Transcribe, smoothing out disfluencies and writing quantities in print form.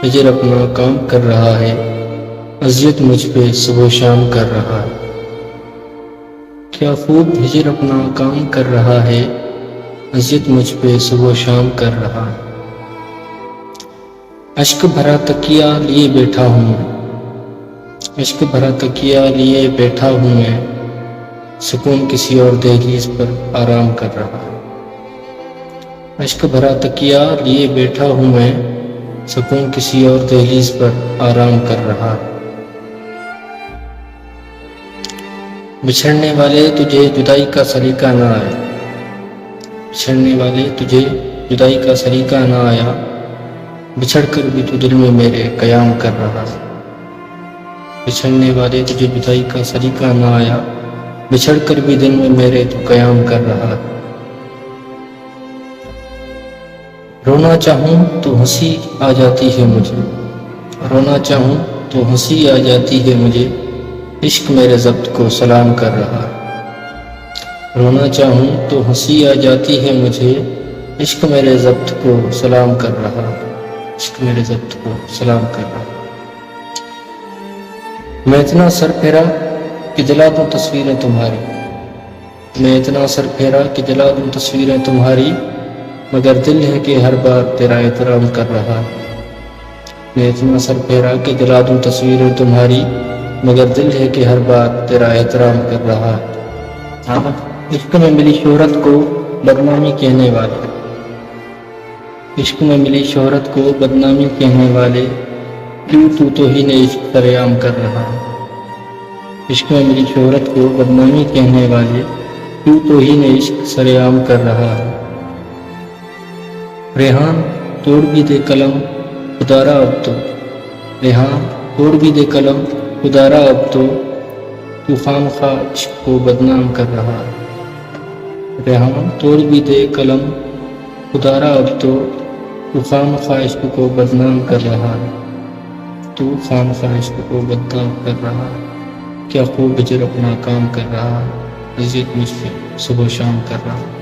ہجر اپنا کام کر رہا ہے، اذیت مجھ پہ صبح و شام کر رہا ہے۔ کیا خوب ہجر اپنا کام کر رہا ہے، اذیت مجھ پہ صبح و شام کر رہا ہے۔ اشک بھرا تکیہ لیے بیٹھا ہوں میں، اشک بھرا تکیہ لیے بیٹھا ہوں میں، سکون کسی اور دہلیز پر آرام کر رہا ہے۔ اشک بھرا تکیہ لیے بیٹھا ہوں میں، سکون کسی اور دہلیز پر آرام کر رہا ہے۔ بچھڑنے والے تجھے جدائی کا سلیقہ نہ آیا، بچھڑنے والے تجھے جدائی کا سلیقہ نہ آیا، بچھڑ کر بھی تو دل میں میرے قیام کر رہا ہے۔ بچھڑنے والے تجھے جدائی کا سلیقہ نہ آیا، بچھڑ کر بھی دل میں میرے تو قیام کر رہا ہے۔ رونا چاہوں تو ہنسی آ جاتی ہے مجھے، رونا چاہوں تو ہنسی آ جاتی ہے مجھے، عشق میرے ضبط کو سلام کر رہا ہے۔ رونا چاہوں تو ہنسی آ جاتی ہے مجھے، عشق میرے ضبط کو سلام کر رہا ہے، عشق میرے ضبط کو سلام کر رہا ہے۔ میں اتنا سر پھیرا کہ جلا دوں تصویریں تمہاری، میں اتنا سر پھیرا کہ جلا دوں تصویریں تمہاری، مگر دل ہے کہ ہر بار تیرا احترام کر رہا ہے۔ میں اتنا سر پھیرا کہ جلا دوں تصویریں تمہاری، مگر دل ہے کہ ہر بار تیرا احترام کر رہا ہے۔ عشق میں ملی شہرت کو بدنامی کہنے والے، عشق میں ملی شہرت کو بدنامی کہنے والے، کیوں تو توہین عشق سرعام کر رہا ہے۔ عشق میں ملی شہرت کو بدنامی کہنے والے، کیوں توہین عشق سرعام کر رہا ہے۔ ریحان توڑ بھی دے قلم خدارا اب تو، ریحان توڑ بھی دے قلم خدارا اب تو خواہ عشق کو بدنام کر رہا ہے۔ ریحان توڑ بھی دے قلم خدارا اب تو خواہ عشق کو بدنام کر رہا ہے، تو خواہ عشق کو بدنام کر رہا ہے۔ کیا خوب ہجر اپنا کام کر رہا ہے، اذیت مجھ پہ صبح و شام کر رہا ہے۔